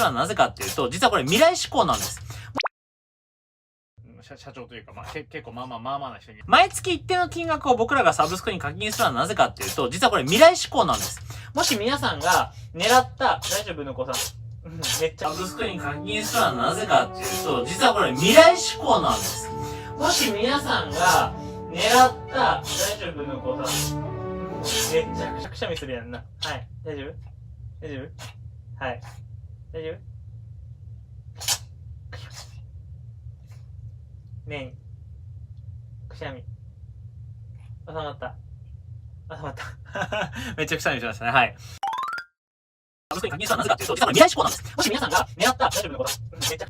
るのはなぜかっていうと、実はこれ未来志向なんです。社長というか、結構まあな人に。毎月一定の金額を僕らがサブスクに課金するのはなぜかっていうと、実はこれ未来志向なんです。もし皆さんが狙った、大丈夫の子さん。めっちゃ。サブスクに課金するのはなぜかっていうと、実はこれ未来志向なんです。もし皆さんが狙った、大丈夫の子さん。めちゃくちゃくしゃみするやんな。はい。大丈夫大丈夫はい。大丈夫ねえ。くしゃみ。収まった。収まった。めっちゃくしゃみしましたね。はい。サブスクに課金するのはなぜかっていうと、実はこれ未来志向なんです。もし皆さんが狙った、大丈夫の子さん。めっちゃ